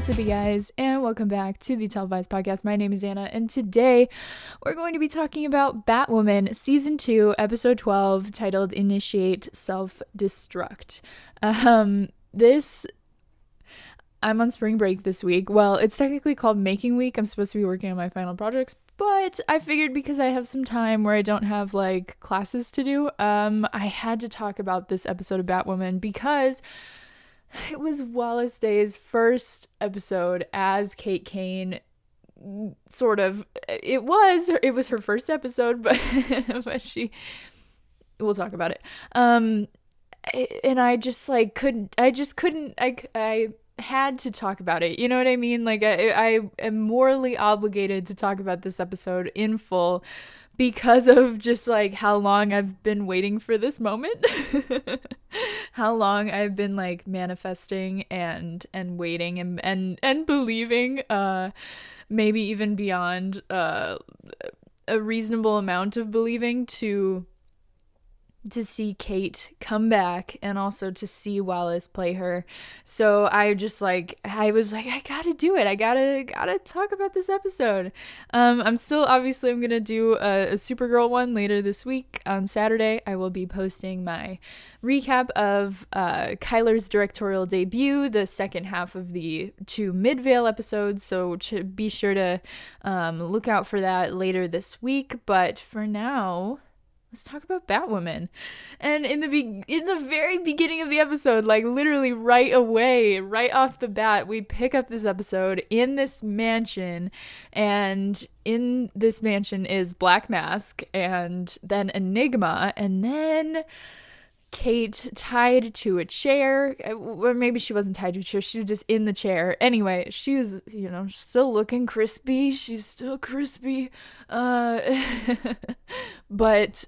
What's up, you guys, and welcome back to the Televised Podcast. My name is Anna, and today we're going to be talking about Batwoman Season 2, Episode 12, titled Initiate Self-Destruct. I'm on spring break this week. Well, it's technically called Making Week. I'm supposed to be working on my final projects, but I figured because I have some time where I don't have, classes to do, I had to talk about this episode of Batwoman because it was Wallace Day's first episode as Kate Kane. Sort of. It was her first episode, but we'll talk about it. And I had to talk about it. You know what I mean? I am morally obligated to talk about this episode in full because of just how long I've been waiting for this moment. How long I've been manifesting and waiting and believing, maybe even beyond a reasonable amount of believing to see Kate come back and also to see Wallace play her. So I was like, I gotta do it. I gotta talk about this episode. I'm gonna do a Supergirl one later this week on Saturday. I will be posting my recap of Kyler's directorial debut, the second half of the 2 Midvale episodes. So be sure to look out for that later this week. But for now, let's talk about Batwoman. And in the very beginning of the episode, literally right away, right off the bat, we pick up this episode in this mansion, and in this mansion is Black Mask and then Enigma, and then Kate tied to a chair, or maybe she wasn't tied to a chair, she was just in the chair. Anyway, she was, still looking crispy. She's still crispy. But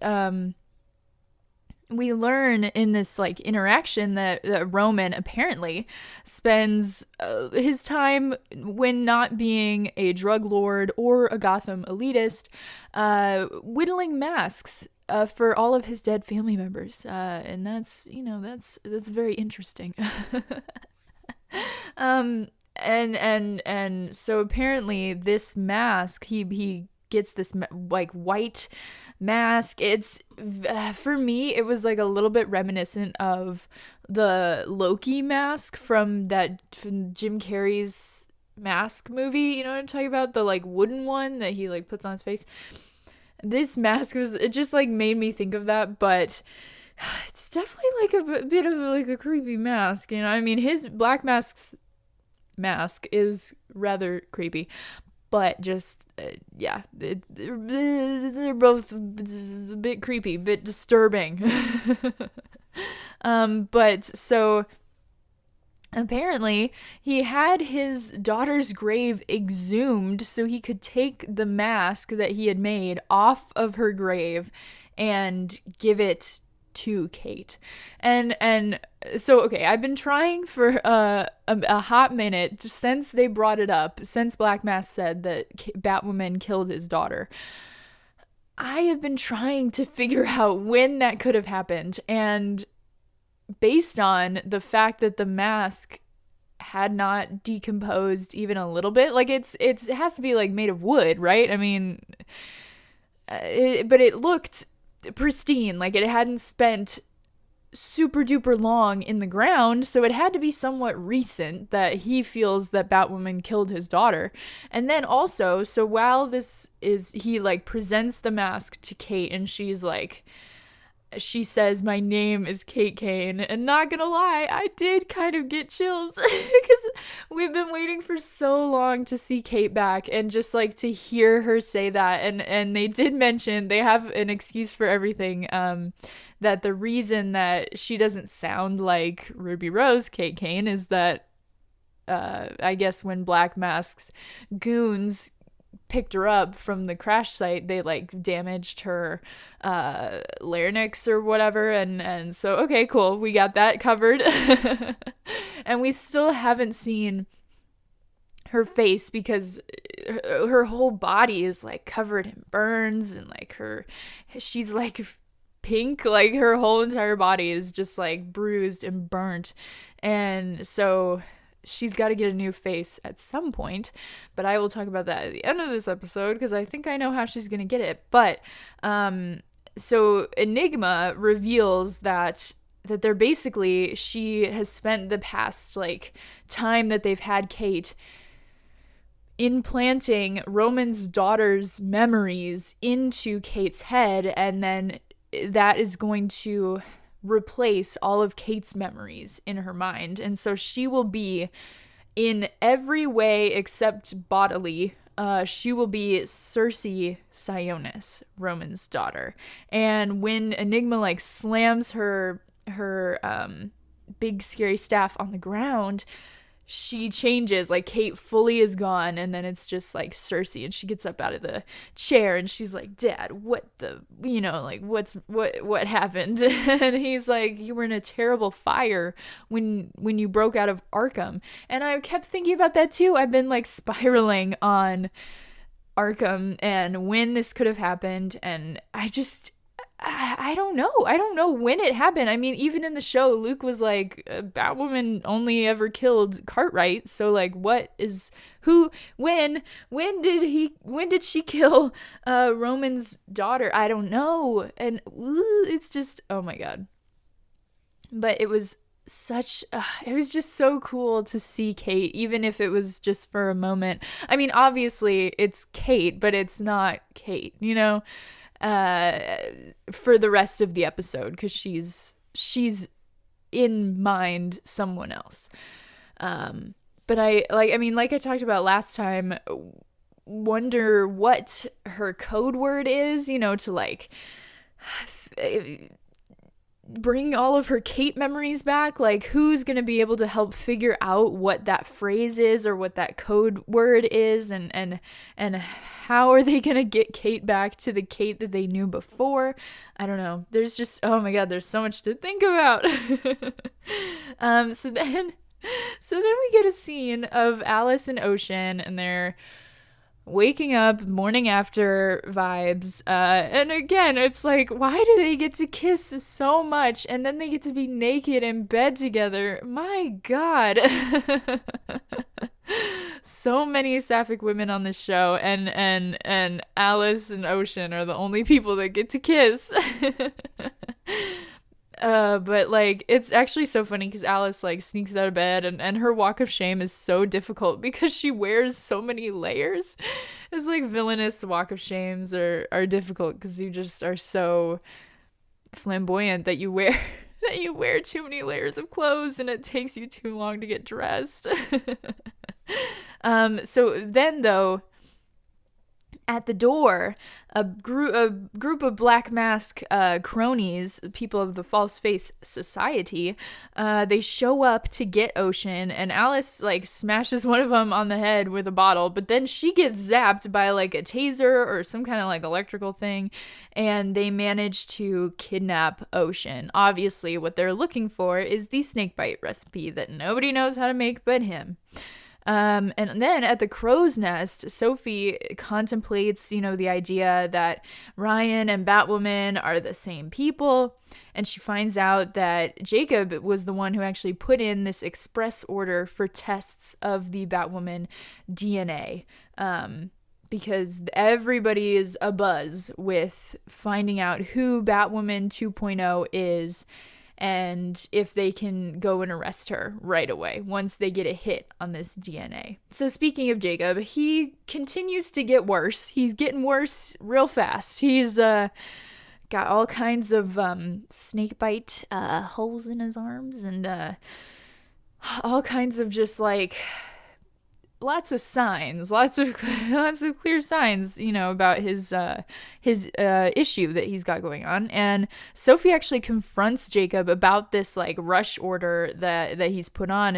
we learn in this interaction that Roman apparently spends his time, when not being a drug lord or a Gotham elitist, whittling masks for all of his dead family members, and that's very interesting. And so apparently this mask, he gets this white mask. It's for me, it was a little bit reminiscent of the Loki mask from Jim Carrey's Mask movie. You know what I'm talking about? The wooden one that he puts on his face. This mask it just made me think of that, but it's definitely a bit of a creepy mask, I mean, his Black Mask's mask is rather creepy, but just they're both a bit creepy, a bit disturbing. But so apparently, he had his daughter's grave exhumed so he could take the mask that he had made off of her grave and give it to Kate. And so, okay, I've been trying for a hot minute since they brought it up, since Black Mask said that Batwoman killed his daughter. I have been trying to figure out when that could have happened, and based on the fact that the mask had not decomposed even a little bit, it has to be made of wood, right? I mean, but it looked pristine, it hadn't spent super duper long in the ground, so it had to be somewhat recent that he feels that Batwoman killed his daughter. And then also, so while he presents the mask to Kate, and she says, "My name is Kate Kane," and not gonna lie, I did kind of get chills because we've been waiting for so long to see Kate back, and just to hear her say that, and they did mention, they have an excuse for everything, that the reason that she doesn't sound like Ruby Rose Kate Kane is that I guess when Black Mask's goons picked her up from the crash site, they damaged her larynx or whatever, and so, okay, cool, we got that covered. And we still haven't seen her face because her whole body is covered in burns, and she's pink, her whole entire body is just bruised and burnt, and so she's got to get a new face at some point, but I will talk about that at the end of this episode because I think I know how she's going to get it. But so Enigma reveals that they're basically, she has spent the past like time that they've had Kate implanting Roman's daughter's memories into Kate's head, and then that is going to replace all of Kate's memories in her mind. And so she will be, in every way except bodily, she will be Cersei Sionis, Roman's daughter. And when Enigma like slams her big scary staff on the ground, she changes, like Kate fully is gone, and then it's just like Cersei, and she gets up out of the chair and she's like, Dad, what happened? And he's like, you were in a terrible fire when you broke out of Arkham. And I kept thinking about that too. I've been like spiraling on Arkham and when this could have happened, and I don't know. I don't know when it happened. I mean, even in the show, Luke was like, Batwoman only ever killed Cartwright. So like, when did she kill Roman's daughter? I don't know. And it's just, oh my God. But it was it was just so cool to see Kate, even if it was just for a moment. I mean, obviously it's Kate, but it's not Kate, you know? For the rest of the episode, because she's in mind someone else. But I talked about last time, wonder what her code word is, you know, to like bring all of her Kate memories back. Like, who's gonna be able to help figure out what that phrase is or what that code word is, and how are they gonna get Kate back to the Kate that they knew before? I don't know. There's just, oh my God, there's so much to think about. So then we get a scene of Alice and Ocean, and they're waking up, morning after vibes, and again, it's like, why do they get to kiss so much and then they get to be naked in bed together? My God. So many sapphic women on this show, and Alice and Ocean are the only people that get to kiss. But like, it's actually so funny because Alice like sneaks out of bed, and her walk of shame is so difficult because she wears so many layers. It's like villainous walk of shames are difficult because you just are so flamboyant that you wear too many layers of clothes, and it takes you too long to get dressed. So then though, at the door, a group of black mask cronies, people of the False Face Society, they show up to get Ocean, and Alice like smashes one of them on the head with a bottle, but then she gets zapped by like a taser or some kind of like electrical thing, and they manage to kidnap Ocean. Obviously, what they're looking for is the snakebite recipe that nobody knows how to make but him. And then at the crow's nest, Sophie contemplates, you know, the idea that Ryan and Batwoman are the same people. And she finds out that Jacob was the one who actually put in this express order for tests of the Batwoman DNA. Because everybody is abuzz with finding out who Batwoman 2.0 is, and if they can go and arrest her right away once they get a hit on this DNA. So speaking of Jacob, he continues to get worse. He's getting worse real fast. He's got all kinds of snakebite holes in his arms, and all kinds of just like lots of signs, lots of clear signs, you know, about his issue that he's got going on. And Sophie actually confronts Jacob about this like rush order that he's put on,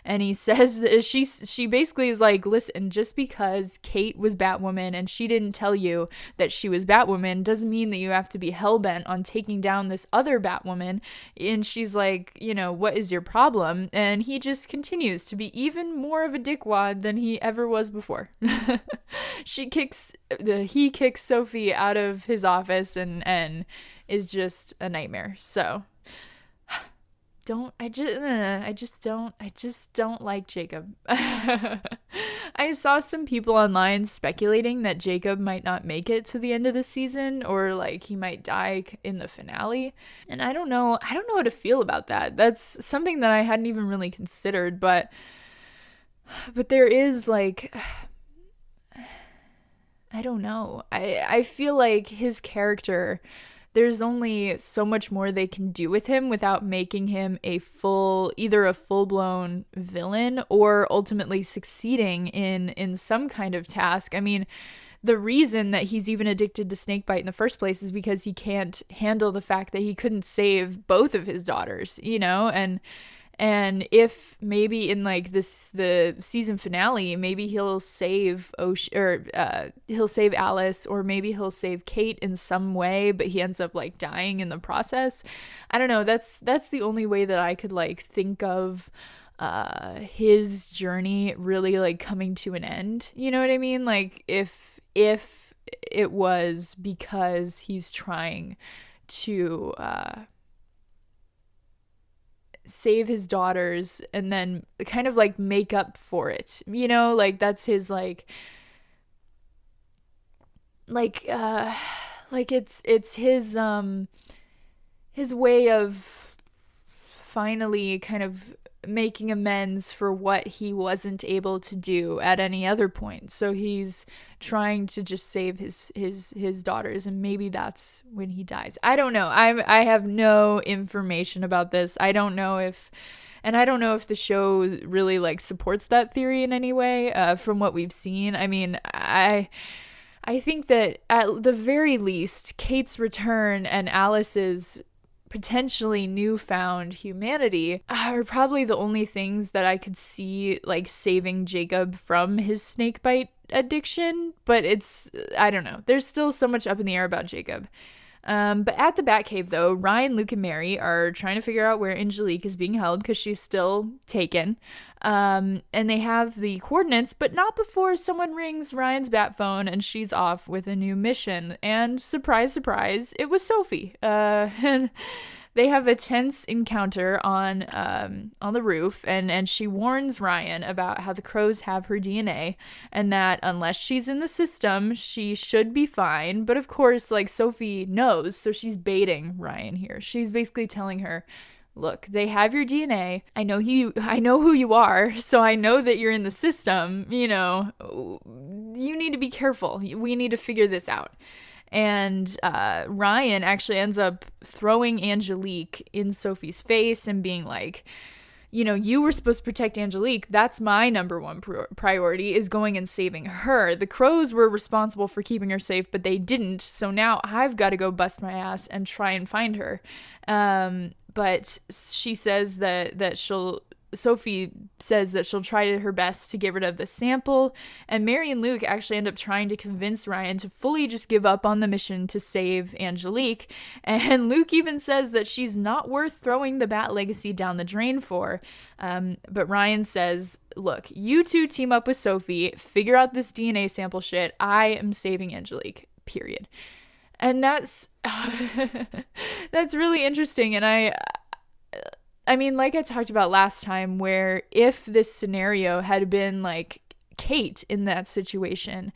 and he says that she basically is like, listen, just because Kate was Batwoman and she didn't tell you that she was Batwoman doesn't mean that you have to be hellbent on taking down this other Batwoman. And she's like, you know, what is your problem? And he just continues to be even more of a dickwad than he ever was before. He kicks Sophie out of his office and is just a nightmare. So just don't like Jacob. I saw some people online speculating that Jacob might not make it to the end of the season, or like he might die in the finale. And I don't know how to feel about that. That's something that I hadn't even really considered, but there is like, I don't know. I feel like his character, there's only so much more they can do with him without making him either a full-blown villain or ultimately succeeding in some kind of task. I mean, the reason that he's even addicted to snakebite in the first place is because he can't handle the fact that he couldn't save both of his daughters, and if maybe in like the season finale, maybe he'll save he'll save Alice, or maybe he'll save Kate in some way, but he ends up like dying in the process. I don't know. That's the only way that I could like think of his journey really like coming to an end. You know what I mean? Like if it was because he's trying to save his daughters and then kind of like make up for it, like that's his like it's his way of finally kind of making amends for what he wasn't able to do at any other point. So he's trying to just save his daughters, and maybe that's when he dies. I don't know. I have no information about this. I don't know if the show really like supports that theory in any way from what we've seen. I mean, I think that at the very least, Kate's return and Alice's potentially newfound humanity are probably the only things that I could see like saving Jacob from his snakebite addiction. But I don't know. There's still so much up in the air about Jacob. But at the Batcave, though, Ryan, Luke, and Mary are trying to figure out where Angelique is being held because she's still taken. And they have the coordinates, but not before someone rings Ryan's bat phone and she's off with a new mission. And surprise, surprise, it was Sophie. And they have a tense encounter on the roof, and she warns Ryan about how the crows have her DNA and that unless she's in the system, she should be fine. But of course, like, Sophie knows, so she's baiting Ryan here. She's basically telling her, look, they have your DNA. I know who you are, so I know that you're in the system. You need to be careful. We need to figure this out. And Ryan actually ends up throwing Angelique in Sophie's face and being like, you were supposed to protect Angelique. That's my number one priority, is going and saving her. The crows were responsible for keeping her safe, but they didn't. So now I've got to go bust my ass and try and find her. But she says Sophie says that she'll try her best to get rid of the sample, and Mary and Luke actually end up trying to convince Ryan to fully just give up on the mission to save Angelique, and Luke even says that she's not worth throwing the Bat legacy down the drain for, but Ryan says, look, you two team up with Sophie, figure out this DNA sample shit, I am saving Angelique, period. And that's that's really interesting, and I mean, like I talked about last time, where if this scenario had been like Kate in that situation,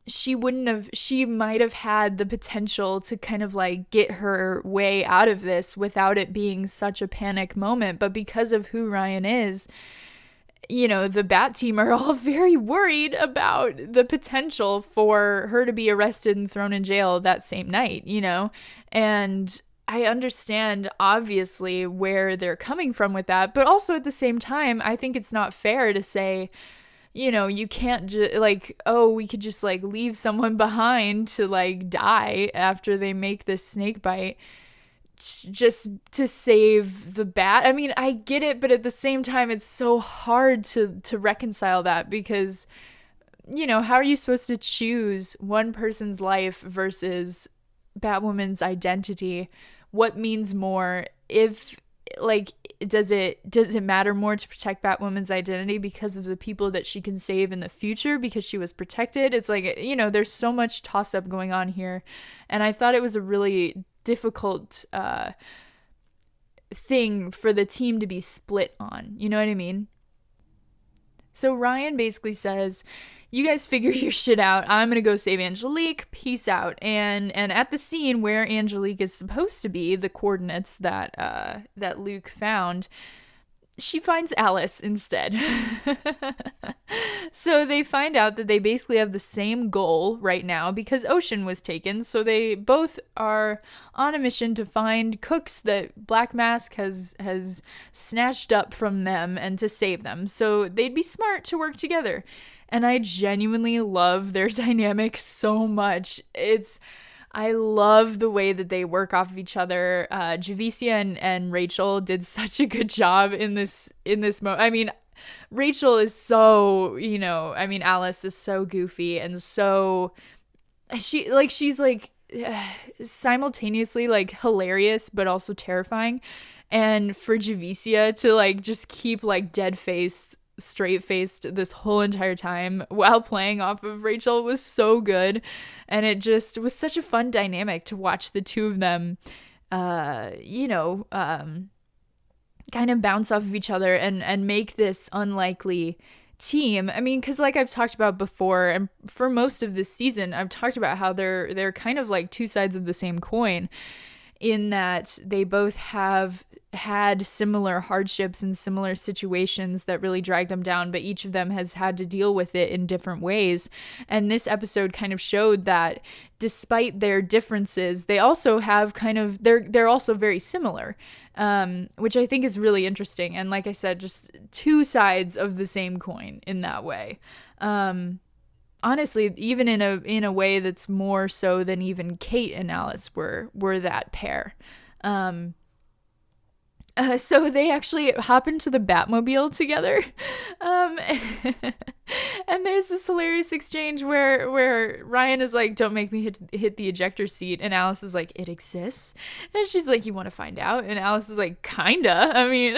she might have had the potential to kind of like get her way out of this without it being such a panic moment. But because of who Ryan is, the Bat team are all very worried about the potential for her to be arrested and thrown in jail that same night, and I understand, obviously, where they're coming from with that, but also at the same time, I think it's not fair to say, you can't we could just like leave someone behind to like die after they make this snake bite just to save the Bat. I mean, I get it, but at the same time, it's so hard to reconcile that because, how are you supposed to choose one person's life versus Batwoman's identity? What means more? If like, does it matter more to protect Batwoman's identity because of the people that she can save in the future because she was protected? It's like, there's so much toss up going on here, and I thought it was a really difficult thing for the team to be split on. You know what I mean? So Ryan basically says, you guys figure your shit out. I'm going to go save Angelique. Peace out. And at the scene where Angelique is supposed to be, the coordinates that Luke found, she finds Alice instead. So they find out that they basically have the same goal right now because Ocean was taken. So they both are on a mission to find cooks that Black Mask has snatched up from them and to save them. So they'd be smart to work together. And I genuinely love their dynamic so much. I love the way that they work off of each other. Javicia and Rachel did such a good job in this moment. I mean, Rachel is so, Alice is so goofy and so she's simultaneously like hilarious but also terrifying. And for Javicia to like just keep like straight-faced this whole entire time while playing off of Rachel was so good. And it just was such a fun dynamic to watch the two of them kind of bounce off of each other and make this unlikely team. I mean, because like I've talked about before, and for most of this season I've talked about how they're kind of like two sides of the same coin, in that they both have had similar hardships and similar situations that really drag them down, but each of them has had to deal with it in different ways. And this episode kind of showed that despite their differences, they also have they're also very similar, which I think is really interesting. And like I said, just two sides of the same coin in that way. Honestly, even in a way that's more so than even Kate and Alice were that pair. So they actually hop into the Batmobile together. And there's this hilarious exchange where Ryan is like, don't make me hit the ejector seat. And Alice is like, it exists. And she's like, you want to find out? And Alice is like, kinda. I mean,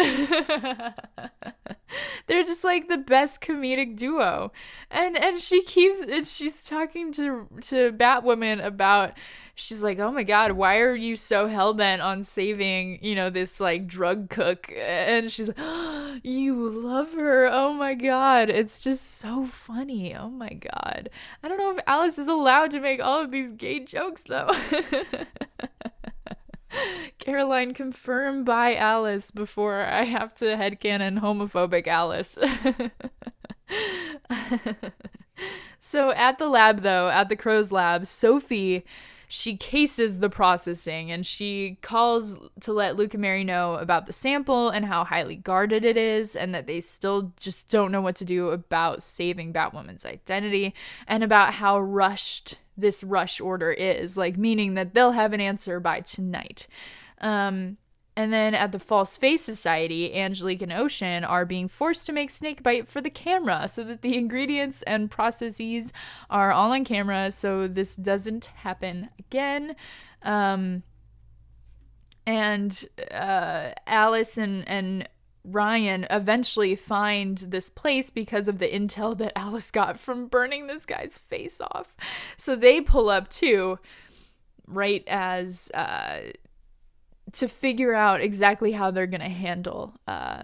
they're just like the best comedic duo. And she's talking to Batwoman about, she's like, oh my God, why are you so hellbent on saving, this like drug cook? And she's like, oh, you love her. Oh my God. It's just so funny. Oh my God. I don't know if Alice is allowed to make all of these gay jokes though. Caroline, confirmed by Alice before I have to headcanon homophobic Alice. So at the lab though, at the Crow's lab, Sophie, she cases the processing and she calls to let Luke and Mary know about the sample and how highly guarded it is, and that they still just don't know what to do about saving Batwoman's identity, and about how rushed this rush order is, like meaning that they'll have an answer by tonight. And then at the False Face Society, Angelique and Ocean are being forced to make snakebite for the camera so that the ingredients and processes are all on camera so this doesn't happen again. And Alice and Ryan eventually find this place because of the intel that Alice got from burning this guy's face off. So they pull up too, right as to figure out exactly how they're going to handle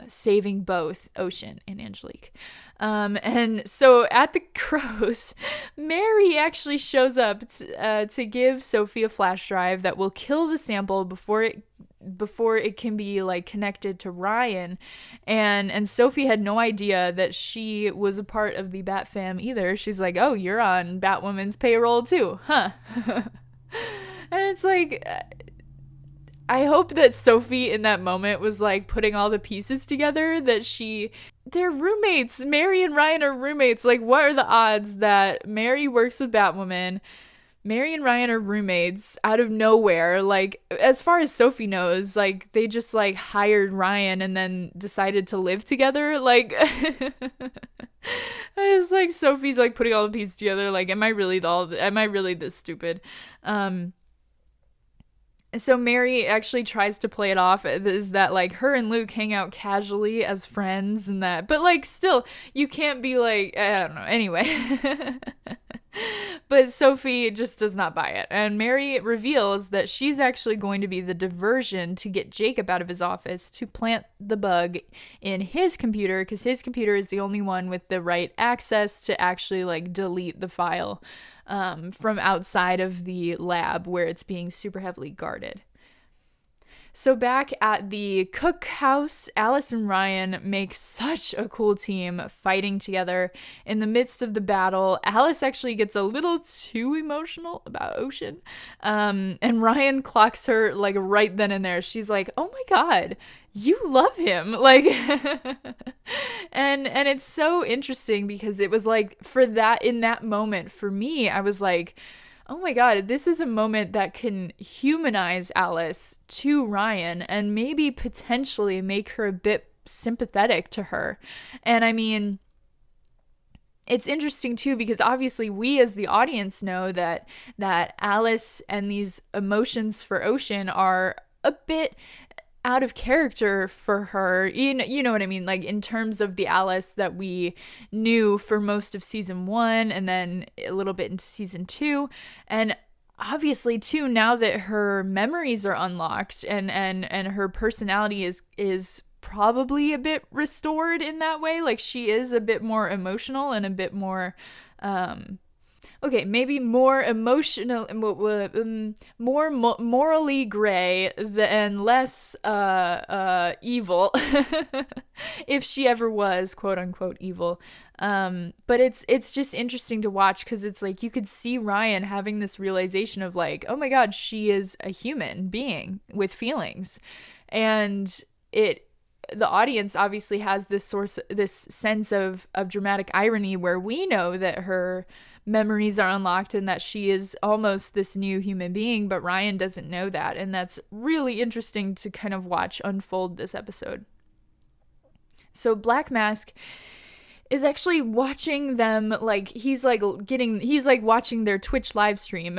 saving both Ocean and Angelique. And so at the Crows, Mary actually shows up to give Sophie a flash drive that will kill the sample before it can be like connected to Ryan. And Sophie had no idea that she was a part of the Bat Fam either. She's like, oh, you're on Batwoman's payroll too, huh? And it's like, I hope that Sophie in that moment was like putting all the pieces together, that they're roommates. Mary and Ryan are roommates. Like, what are the odds that Mary works with Batwoman, Mary and Ryan are roommates out of nowhere? Like, as far as Sophie knows, like, they just like hired Ryan and then decided to live together. Like, it's like Sophie's like putting all the pieces together. Like, am I really this stupid? So Mary actually tries to play it off as that like her and Luke hang out casually as friends and that, but like still you can't be like, I don't know. Anyway. But Sophie just does not buy it. And Mary reveals that she's actually going to be the diversion to get Jacob out of his office to plant the bug in his computer, because his computer is the only one with the right access to actually like delete the file from outside of the lab where it's being super heavily guarded. So back at the cookhouse, Alice and Ryan make such a cool team fighting together. In the midst of the battle, Alice actually gets a little too emotional about Ocean. And Ryan clocks her like right then and there. She's like, oh my God, you love him. Like, and it's so interesting because it was like in that moment for me, I was like, oh my God, this is a moment that can humanize Alice to Ryan and maybe potentially make her a bit sympathetic to her. And I mean, it's interesting too because obviously we as the audience know that Alice and these emotions for Ocean are a bit out of character for her. You know what I mean? Like in terms of the Alice that we knew for most of season 1 and then a little bit into season 2. And obviously too, now that her memories are unlocked and her personality is probably a bit restored in that way. Like she is a bit more emotional and a bit more okay, maybe more emotional, more morally gray and less evil, if she ever was quote unquote evil. But it's just interesting to watch because it's like you could see Ryan having this realization of like, oh my God, she is a human being with feelings, and the audience obviously has this sense of dramatic irony where we know that her memories are unlocked and that she is almost this new human being, but Ryan doesn't know that. And that's really interesting to kind of watch unfold this episode. So Black Mask is actually watching them, like he's like watching their Twitch live stream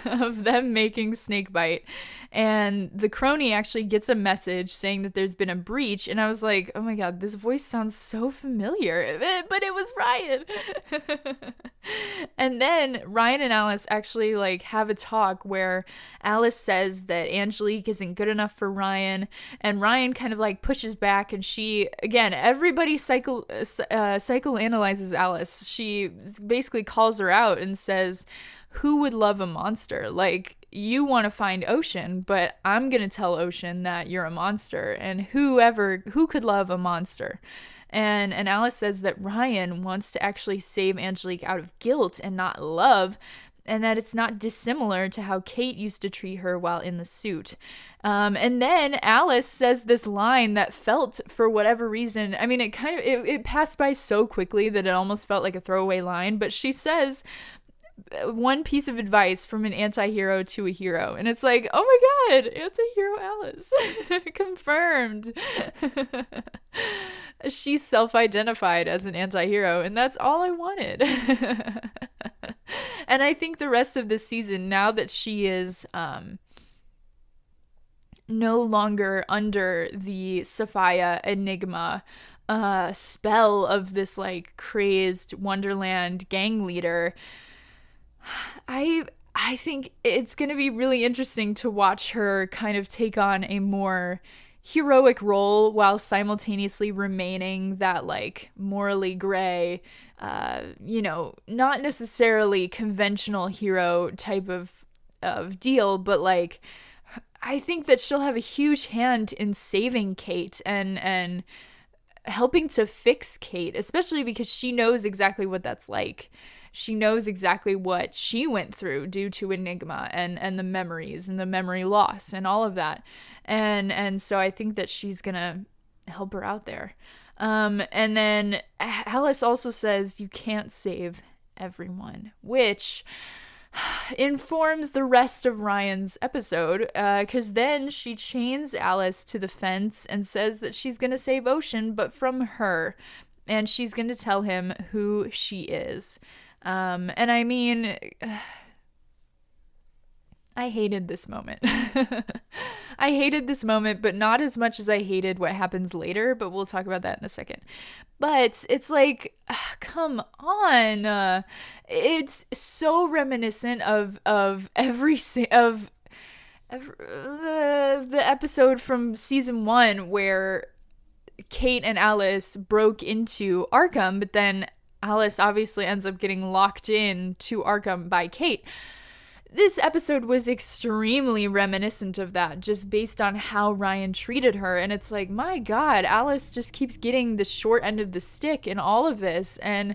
of them making Snakebite, and the crony actually gets a message saying that there's been a breach, and I was like, oh my God, this voice sounds so familiar, but it was Ryan. And then Ryan and Alice actually like have a talk where Alice says that Angelique isn't good enough for Ryan, and Ryan kind of like pushes back, and she, again, everybody psychoanalyzes Alice. She basically calls her out and says, who would love a monster? Like, you want to find Ocean, but I'm gonna tell Ocean that you're a monster, and who could love a monster? And Alice says that Ryan wants to actually save Angelique out of guilt and not love, and that it's not dissimilar to how Kate used to treat her while in the suit. And then Alice says this line that felt, for whatever reason, I mean, it passed by so quickly that it almost felt like a throwaway line, but she says, one piece of advice from an anti-hero to a hero. And it's like, oh my God, anti-hero Alice. Confirmed. She's self-identified as an anti-hero, and that's all I wanted. And I think the rest of this season, now that she is no longer under the Sophia Enigma spell of this like crazed Wonderland gang leader, I think it's going to be really interesting to watch her kind of take on a more heroic role while simultaneously remaining that like morally gray, not necessarily conventional hero type of deal, but like I think that she'll have a huge hand in saving Kate and helping to fix Kate, especially because she knows exactly what that's like. She knows exactly what she went through due to Enigma and the memories and the memory loss and all of that. And so I think that she's going to help her out there. And then Alice also says you can't save everyone, which informs the rest of Ryan's episode, because then she chains Alice to the fence and says that she's going to save Ocean, but from her. And she's going to tell him who she is. And I mean, I hated this moment. I hated this moment, but not as much as I hated what happens later, but we'll talk about that in a second. But it's like, come on. It's so reminiscent of the episode from season 1 where Kate and Alice broke into Arkham, but then Alice obviously ends up getting locked in to Arkham by Kate. This episode was extremely reminiscent of that, just based on how Ryan treated her. And it's like, my God, Alice just keeps getting the short end of the stick in all of this. And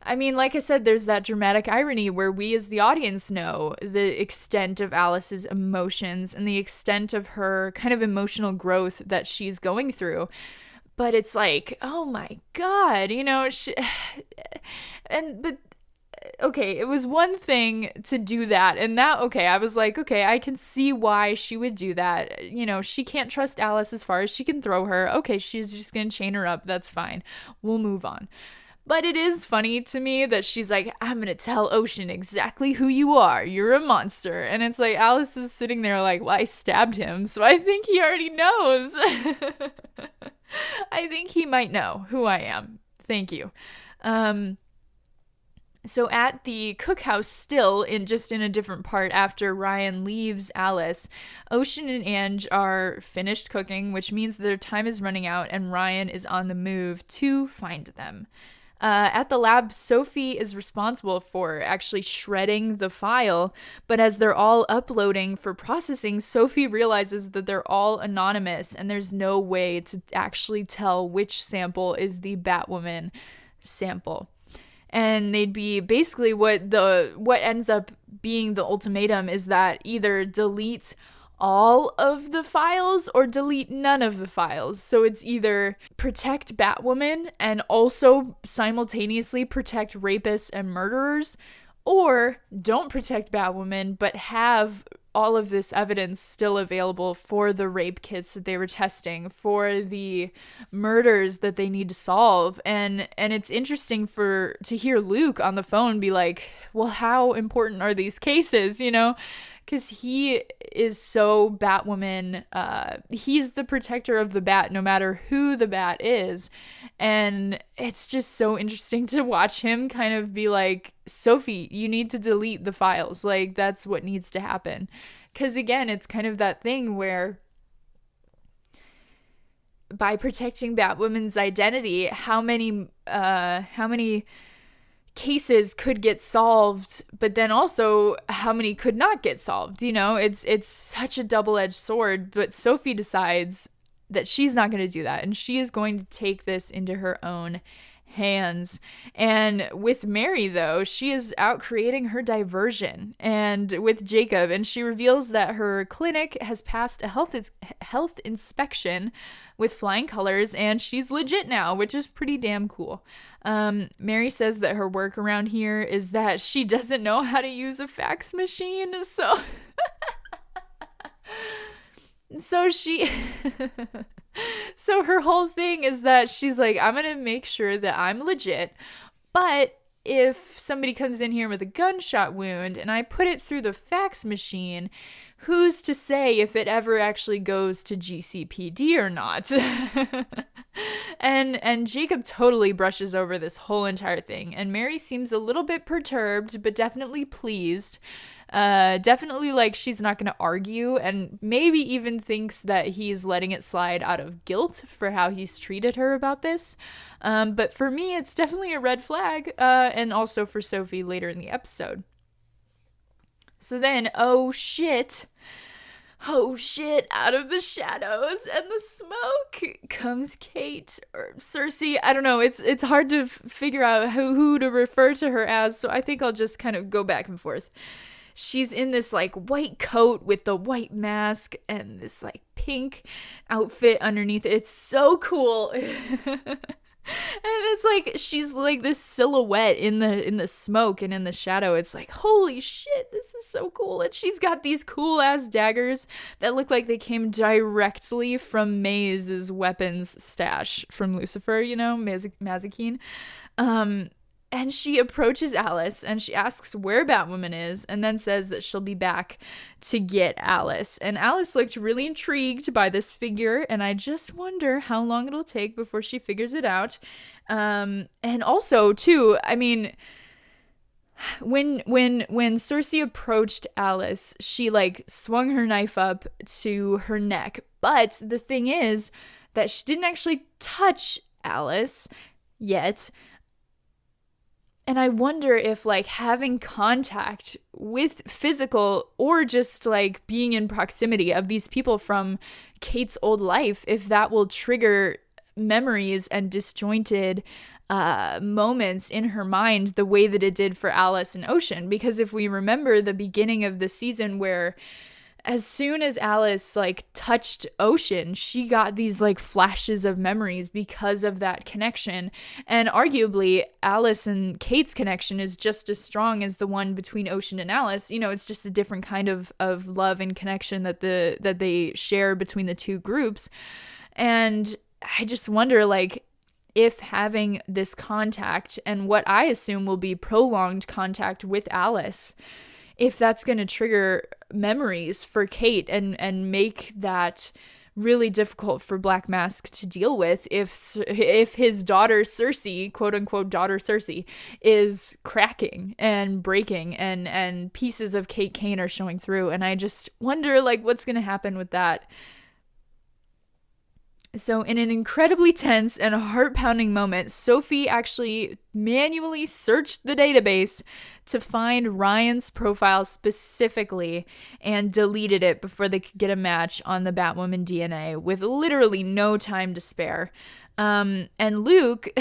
I mean, like I said, there's that dramatic irony where we as the audience know the extent of Alice's emotions and the extent of her kind of emotional growth that she's going through. But it's like, oh my God, but okay, it was one thing to do that, and that, okay, I was like, okay, I can see why she would do that. She can't trust Alice as far as she can throw her. Okay, she's just gonna chain her up. That's fine. We'll move on. But it is funny to me that she's like, I'm gonna tell Ocean exactly who you are. You're a monster. And it's like, Alice is sitting there like, well, I stabbed him, so I think he already knows. I think he might know who I am. Thank you. So at the cookhouse, still in a different part after Ryan leaves Alice, Ocean and Ange are finished cooking, which means their time is running out and Ryan is on the move to find them. At the lab, Sophie is responsible for actually shredding the file, but as they're all uploading for processing, Sophie realizes that they're all anonymous and there's no way to actually tell which sample is the Batwoman sample. And they'd be basically what ends up being the ultimatum is that either delete all of the files or delete none of the files. So it's either protect Batwoman and also simultaneously protect rapists and murderers, or don't protect Batwoman but have all of this evidence still available for the rape kits that they were testing, for the murders that they need to solve. And it's interesting to hear Luke on the phone be like, well, how important are these cases, because he is so Batwoman. He's the protector of the Bat no matter who the Bat is. And it's just so interesting to watch him kind of be like, Sophie, you need to delete the files. Like, that's what needs to happen. Because again, it's kind of that thing where by protecting Batwoman's identity, how many cases could get solved, but then also how many could not get solved. It's such a double-edged sword, but Sophie decides that she's not going to do that, and she is going to take this into her own hands. And with Mary, though, she is out creating her diversion, and with Jacob, and she reveals that her clinic has passed a health inspection with flying colors, and she's legit now, which is pretty damn cool. Mary says that her work around here is that she doesn't know how to use a fax machine, so so her whole thing is that she's like, I'm gonna make sure that I'm legit, but if somebody comes in here with a gunshot wound and I put it through the fax machine, who's to say if it ever actually goes to GCPD or not? And Jacob totally brushes over this whole entire thing, and Mary seems a little bit perturbed, but definitely pleased. Definitely like she's not going to argue, and maybe even thinks that he's letting it slide out of guilt for how he's treated her about this. But for me, it's definitely a red flag, and also for Sophie later in the episode. So then, oh shit, out of the shadows and the smoke comes Kate or Cersei. I don't know. It's hard to figure out who to refer to her as, so I think I'll just kind of go back and forth. She's in this like white coat with the white mask and this like pink outfit underneath. It's so cool. And it's like she's like this silhouette in the smoke and in the shadow. It's like, holy shit, this is so cool. And she's got these cool ass daggers that look like they came directly from Maze's weapons stash from Lucifer, Mazikeen. And And she approaches Alice and she asks where Batwoman is, and then says that she'll be back to get Alice. And Alice looked really intrigued by this figure, and I just wonder how long it'll take before she figures it out. And also, too, I mean, when Cersei approached Alice, she like swung her knife up to her neck. But the thing is that she didn't actually touch Alice yet. And I wonder if like having contact with physical or just like being in proximity of these people from Kate's old life, if that will trigger memories and disjointed moments in her mind the way that it did for Alice and Ocean. Because if we remember the beginning of the season, where as soon as Alice like touched Ocean, she got these like flashes of memories because of that connection. And arguably Alice and Kate's connection is just as strong as the one between Ocean and Alice. You know, it's just a different kind of love and connection that they share between the two groups. And I just wonder, like, if having this contact, and what I assume will be prolonged contact with Alice, if that's going to trigger memories for Kate and make that really difficult for Black Mask to deal with, if his daughter Cersei, quote unquote daughter Cersei, is cracking and breaking and pieces of Kate Kane are showing through. And I just wonder, like, what's going to happen with that. So in an incredibly tense and heart-pounding moment, Sophie actually manually searched the database to find Ryan's profile specifically and deleted it before they could get a match on the Batwoman DNA with literally no time to spare. And Luke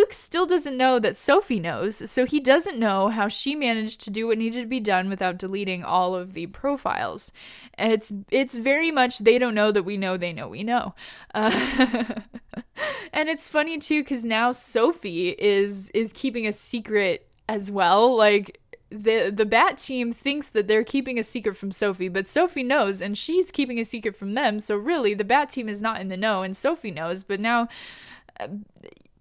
still doesn't know that Sophie knows, so he doesn't know how she managed to do what needed to be done without deleting all of the profiles. It's very much they don't know that we know they know we know. And it's funny too, because now Sophie is keeping a secret as well. Like, the Bat team thinks that they're keeping a secret from Sophie, but Sophie knows, and she's keeping a secret from them. So really, the Bat team is not in the know, and Sophie knows. But now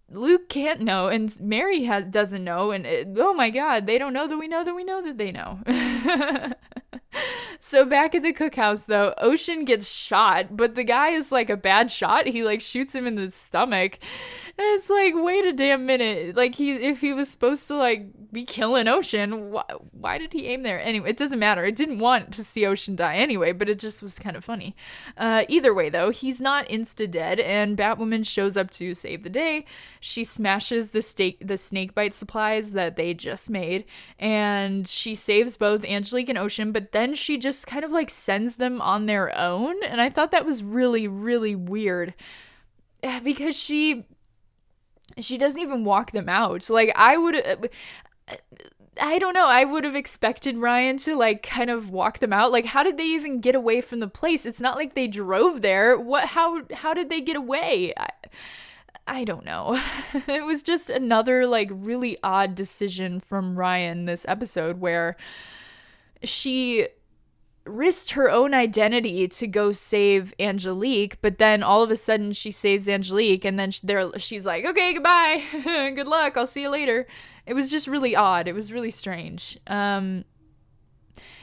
Luke can't know, and Mary doesn't know, and oh my God, they don't know that we know that they know. So back at the cookhouse, though, Ocean gets shot, but the guy is like a bad shot. He like shoots him in the stomach. And it's like, wait a damn minute. Like, if he was supposed to like be killing Ocean, why did he aim there? Anyway, it doesn't matter. It didn't want to see Ocean die anyway, but it just was kind of funny. Either way, though, he's not insta-dead, and Batwoman shows up to save the day. She smashes the snakebite supplies that they just made, and she saves both Angelique and Ocean, but then she just kind of like sends them on their own. And I thought that was really, really weird, because she doesn't even walk them out. Like, I don't know, I would have expected Ryan to like kind of walk them out. Like, how did they even get away from the place? It's not like they drove there. How did they get away? I don't know. It was just another like really odd decision from Ryan this episode, where she risked her own identity to go save Angelique, but then all of a sudden she saves Angelique, and then she's like, okay, goodbye. Good luck. I'll see you later. It was just really odd. It was really strange. And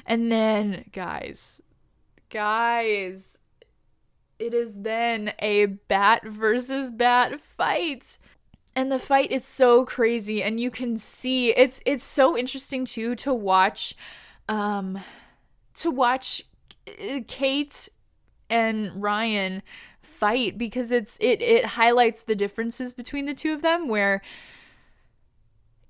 then, guys, it is then a Bat versus Bat fight. And the fight is so crazy, and you can see it's so interesting too to watch Kate and Ryan fight, because it highlights the differences between the two of them, where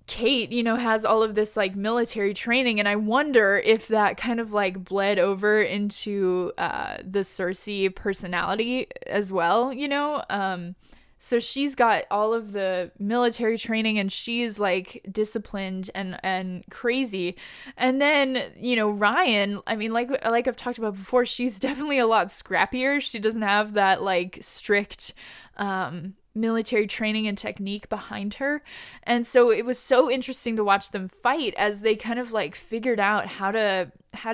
Kate, you know, has all of this like military training, and I wonder if that kind of like bled over into the Cersei personality as well, you know. So she's got all of the military training, and she's like disciplined and crazy. And then, you know, Ryan, I mean, like I've talked about before, she's definitely a lot scrappier. She doesn't have that like strict military training and technique behind her. And so it was so interesting to watch them fight as they kind of like figured out how to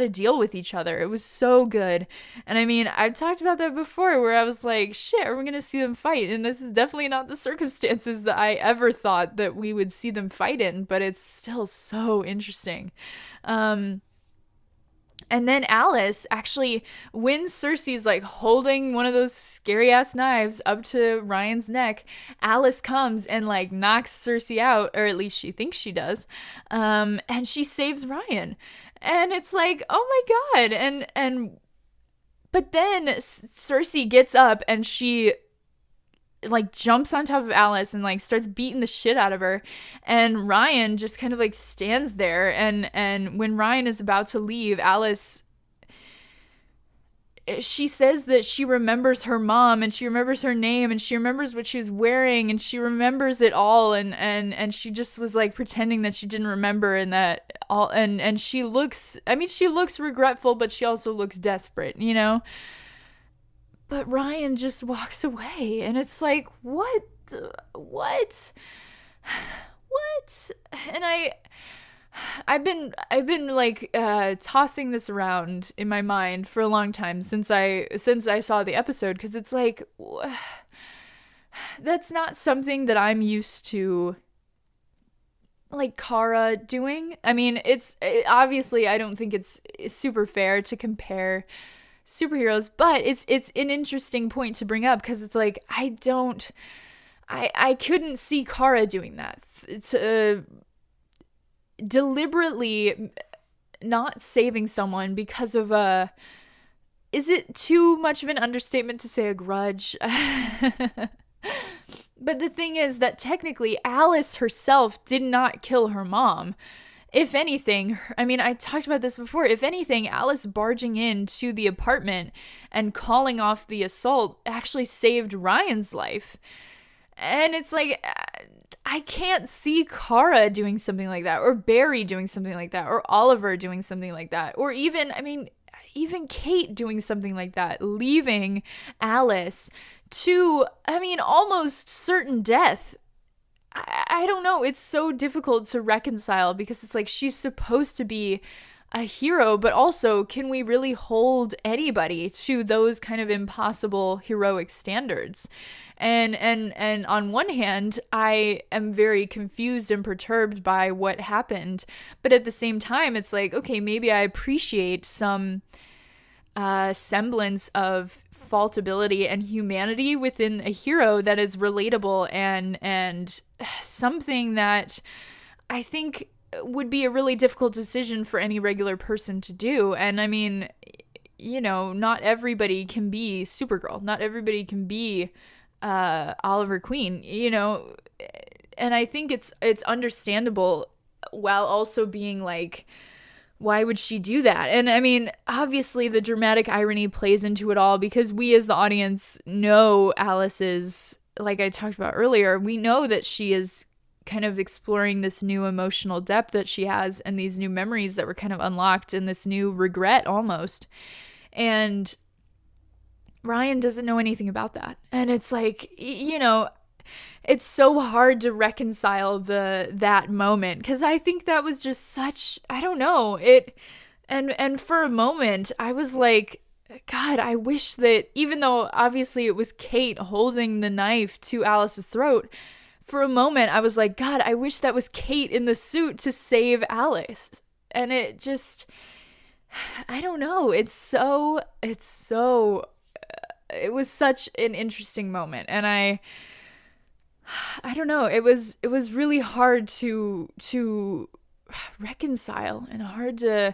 deal with each other. It was so good. And I mean, I've talked about that before where I was like, shit, are we going to see them fight? And this is definitely not the circumstances that I ever thought that we would see them fight in, but it's still so interesting. And then Alice actually, when Cersei's like holding one of those scary ass knives up to Ryan's neck, Alice comes and like knocks Cersei out, or at least she thinks she does. And she saves Ryan. And it's like, oh my God. But then Cersei gets up and she like jumps on top of Alice and like starts beating the shit out of her, and Ryan just kind of like stands there, and when Ryan is about to leave, Alice, she says that she remembers her mom and she remembers her name and she remembers what she was wearing and she remembers it all, and she just was like pretending that she didn't remember, and that all, and she looks regretful, but she also looks desperate, you know. But Ryan just walks away, and it's like, what? And I've been like tossing this around in my mind for a long time since I saw the episode, because it's like, that's not something that I'm used to, like Kara doing. I mean, obviously I don't think it's super fair to compare superheroes, but it's an interesting point to bring up, because it's like, I couldn't see Kara doing that. It's deliberately not saving someone because of is it too much of an understatement to say a grudge? But the thing is that technically Alice herself did not kill her mom. If anything, I mean, I talked about this before, if anything, Alice barging into the apartment and calling off the assault actually saved Ryan's life. And it's like, I can't see Kara doing something like that, or Barry doing something like that, or Oliver doing something like that, or even Kate doing something like that, leaving Alice to, almost certain death. I don't know. It's so difficult to reconcile, because it's like, she's supposed to be a hero, but also, can we really hold anybody to those kind of impossible heroic standards? And on one hand, I am very confused and perturbed by what happened, but at the same time, it's like, okay, maybe I appreciate some semblance of faltability and humanity within a hero that is relatable, and something that I think would be a really difficult decision for any regular person to do. And I mean, you know, not everybody can be Supergirl. Not everybody can be Oliver Queen, you know. And I think it's understandable, while also being like, why would she do that? And I mean, obviously the dramatic irony plays into it all, because we as the audience know Alice is, like I talked about earlier, we know that she is kind of exploring this new emotional depth that she has, and these new memories that were kind of unlocked, and this new regret almost. And Ryan doesn't know anything about that. And it's like, you know, it's so hard to reconcile that moment, because I think that was just such, I don't know, it, and for a moment I was like, God, I wish that, even though obviously it was Kate holding the knife to Alice's throat, for a moment I was like, God, I wish that was Kate in the suit to save Alice. And it just, I don't know, it was such an interesting moment, and I don't know, it was really hard to reconcile, and hard to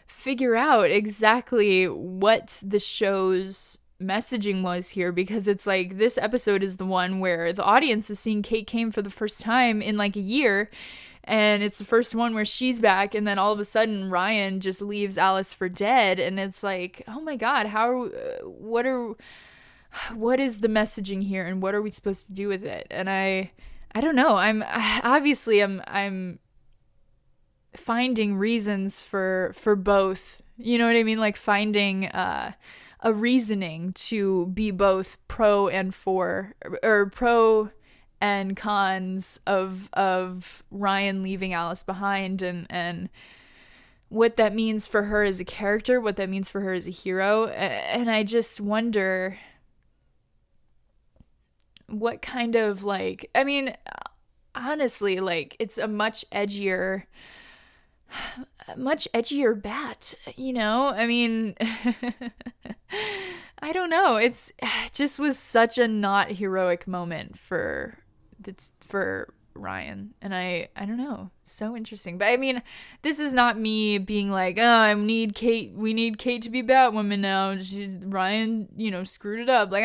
figure out exactly what the show's messaging was here, because it's like, this episode is the one where the audience is seeing Kate Kane for the first time in like a year, and it's the first one where she's back, and then all of a sudden Ryan just leaves Alice for dead, and it's like, oh my God, what is the messaging here, and what are we supposed to do with it? And I don't know. I'm finding reasons for both. You know what I mean? Like finding a reasoning to be both pro and for, or pro and cons of Ryan leaving Alice behind, and what that means for her as a character, what that means for her as a hero. And I just wonder what kind of, like, I mean, honestly, like, it's a much edgier bat, you know? I mean, I don't know. It just was such a not heroic moment for Ryan, and I don't know, so interesting. But I mean, this is not me being like, oh, we need Kate to be Batwoman now. Ryan, screwed it up. Like,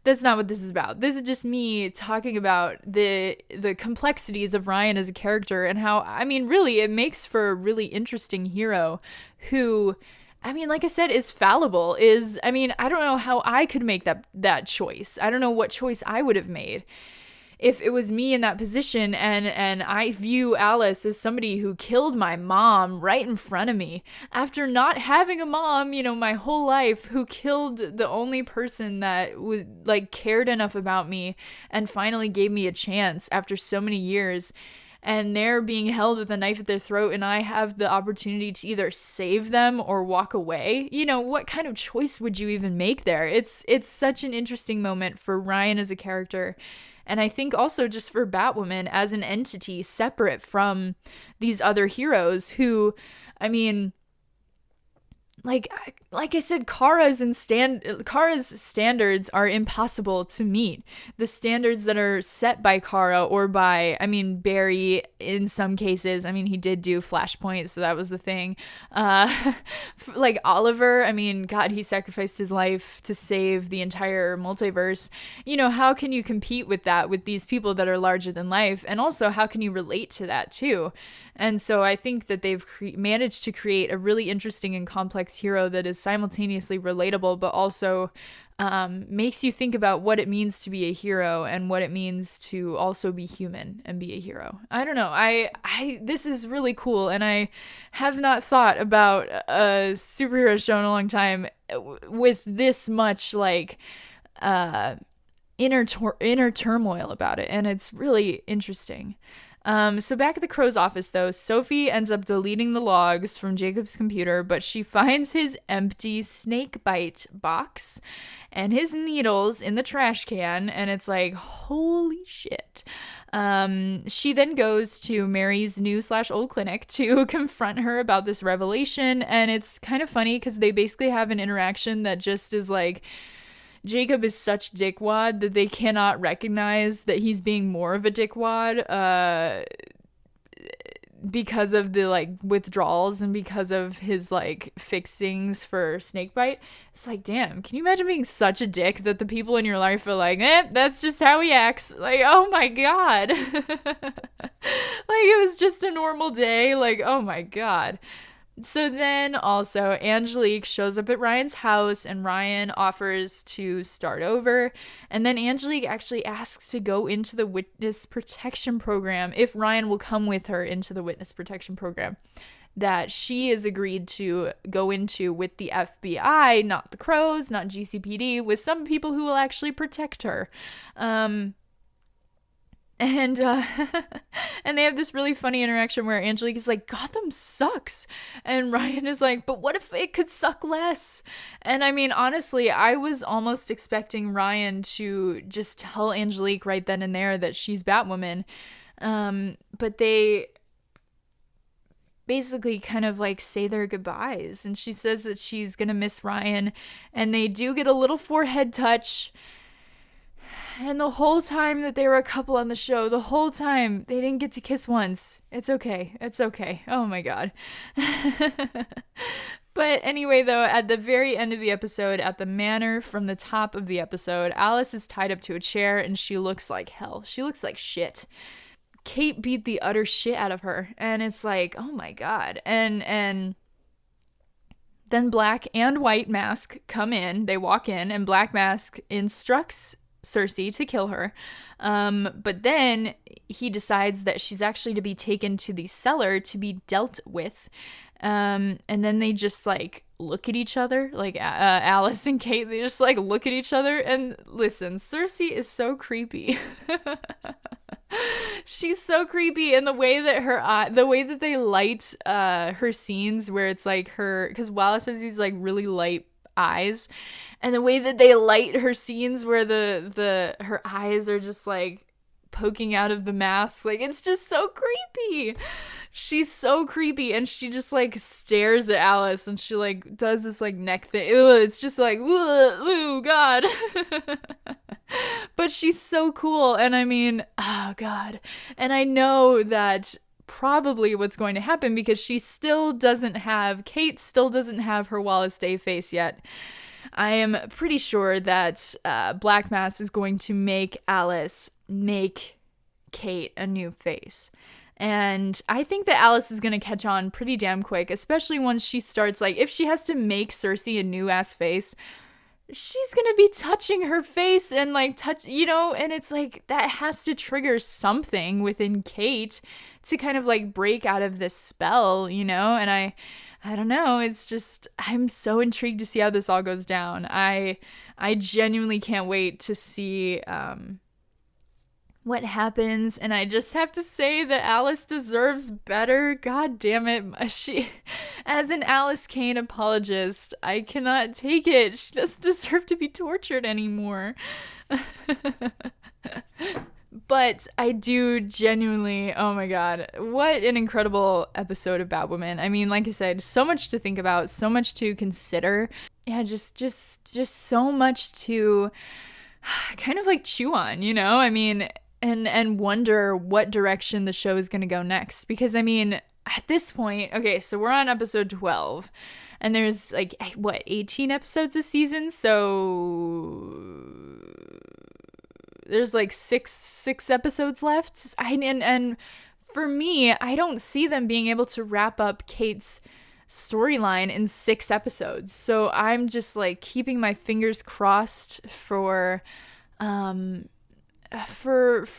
that's not what this is about. This is just me talking about the complexities of Ryan as a character, and how, I mean, really, it makes for a really interesting hero who, I mean, like I said, is fallible. I mean, I don't know how I could make that choice. I don't know what choice I would have made if it was me in that position, and I view Alice as somebody who killed my mom right in front of me after not having a mom, my whole life, who killed the only person that was, like, cared enough about me and finally gave me a chance after so many years. And they're being held with a knife at their throat, and I have the opportunity to either save them or walk away. What kind of choice would you even make there? It's such an interesting moment for Ryan as a character. And I think also just for Batwoman as an entity separate from these other heroes who, I mean, like I said, Kara's standards are impossible to meet. The standards that are set by Kara, or by, I mean, Barry in some cases. I mean, he did do Flashpoint, so that was the thing. Like Oliver, I mean, God, he sacrificed his life to save the entire multiverse. How can you compete with that, with these people that are larger than life? And also, how can you relate to that too? And so I think that they've managed to create a really interesting and complex hero that is simultaneously relatable, but also makes you think about what it means to be a hero and what it means to also be human and be a hero. I don't know. This is really cool, and I have not thought about a superhero show in a long time with this much, like, inner turmoil about it, and it's really interesting. So back at the Crow's office, though, Sophie ends up deleting the logs from Jacob's computer, but she finds his empty snake bite box and his needles in the trash can, and it's like, holy shit. She then goes to Mary's new/old clinic to confront her about this revelation, and it's kind of funny because they basically have an interaction that just is like, Jacob is such dickwad that they cannot recognize that he's being more of a dickwad because of the, like, withdrawals and because of his, like, fixings for snakebite. It's like, damn, can you imagine being such a dick that the people in your life are like, that's just how he acts? Like, oh my God. Like, it was just a normal day. Like, oh my God. So then also Angelique shows up at Ryan's house, and Ryan offers to start over. And then Angelique actually asks to go into the witness protection program if Ryan will come with her into the witness protection program that she has agreed to go into with the FBI, not the Crows, not GCPD, with some people who will actually protect her. And and they have this really funny interaction where Angelique is like, Gotham sucks. And Ryan is like, but what if it could suck less? And I mean, honestly, I was almost expecting Ryan to just tell Angelique right then and there that she's Batwoman. But they basically kind of like say their goodbyes. And she says that she's going to miss Ryan. And they do get a little forehead touch. And the whole time that they were a couple on the show, the whole time, they didn't get to kiss once. It's okay. It's okay. Oh my God. But anyway, though, at the very end of the episode, at the manor from the top of the episode, Alice is tied up to a chair and she looks like hell. She looks like shit. Kate beat the utter shit out of her. And it's like, oh my God. And then Black and White Mask come in. They walk in, and Black Mask instructs Cersei to kill her, but then he decides that she's actually to be taken to the cellar to be dealt with, And then they just like look at each other, like Alice and Kate, they just like look at each other. And listen, Cersei is so creepy. She's so creepy, and the way that the way that they light her scenes, where it's like because Wallace has these like really light eyes, and the way that they light her scenes where her eyes are just like poking out of the mask, like it's just so creepy. She's so creepy, and she just like stares at Alice, and she like does this like neck thing. Ugh, it's just like, ooh, God. But she's so cool, and I mean, oh God. And I know that probably what's going to happen, because Kate still doesn't have her Wallace Day face yet. I am pretty sure that Black Mass is going to make Alice make Kate a new face. And I think that Alice is going to catch on pretty damn quick, especially once she starts, like, if she has to make Cersei a new ass face, she's going to be touching her face and like and it's like that has to trigger something within Kate to kind of like break out of this spell, and I don't know, it's just, I'm so intrigued to see how this all goes down. I genuinely can't wait to see what happens, and I just have to say that Alice deserves better. God damn it. She, as an Alice Kane apologist, I cannot take it. She doesn't deserve to be tortured anymore. But I do genuinely, oh my God, what an incredible episode of Batwoman. I mean, like I said, so much to think about, so much to consider. Yeah, just so much to kind of like chew on, I mean, and wonder what direction the show is going to go next. Because I mean, at this point, okay, so we're on episode 12, and there's like, what, 18 episodes a season? So there's like six episodes left. And for me, I don't see them being able to wrap up Kate's storyline in 6 episodes. So I'm just like keeping my fingers crossed for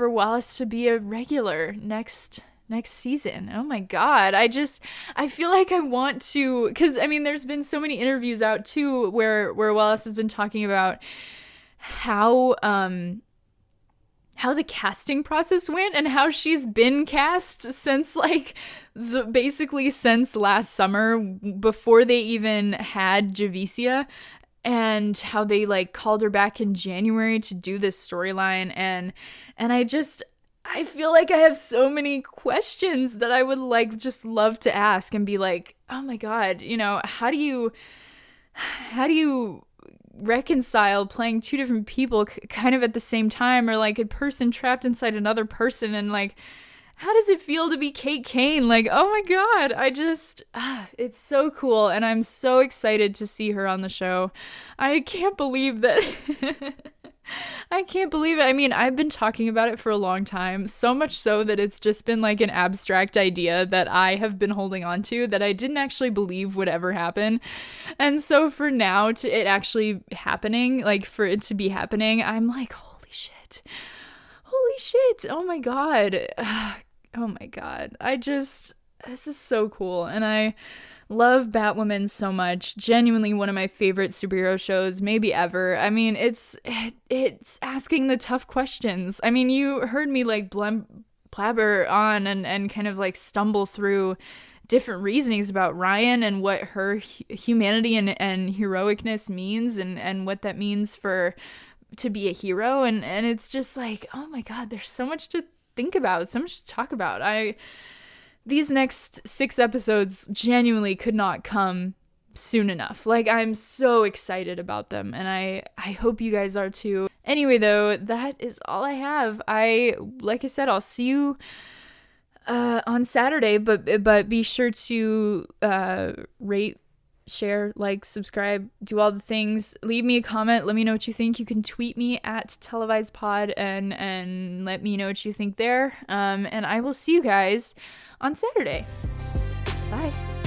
Wallace to be a regular next season. Oh my God. I feel like I want to, because I mean, there's been so many interviews out too where Wallace has been talking about how the casting process went, and how she's been cast since like basically since last summer, before they even had Javicia, and how they like called her back in January to do this storyline. And I feel like I have so many questions that I would like just love to ask and be like, oh my God, how do you reconcile playing 2 different people kind of at the same time, or like a person trapped inside another person, and like, how does it feel to be Kate Kane? Like, oh my God, it's so cool, and I'm so excited to see her on the show. I can't believe that. I can't believe it. I mean, I've been talking about it for a long time, so much so that it's just been like an abstract idea that I have been holding on to, that I didn't actually believe would ever happen. And so for now, to it actually happening, like for it to be happening, I'm like, holy shit. Oh my God. Oh my God. this is so cool. And I love Batwoman so much. Genuinely one of my favorite superhero shows maybe ever. I mean, it's asking the tough questions. I mean, you heard me like blabber on and kind of like stumble through different reasonings about Ryan and what her humanity and heroicness means, and what that means to be a hero. And it's just like, oh my God, there's so much to think about, so much to talk about. These next 6 episodes genuinely could not come soon enough. Like, I'm so excited about them, and I hope you guys are too. Anyway, though, that is all I have. Like I said, I'll see you on Saturday, but be sure to rate, share, like, subscribe, do all the things. Leave me a comment. Let me know what you think. You can tweet me at televisedpod and let me know what you think there. And I will see you guys on Saturday. Bye.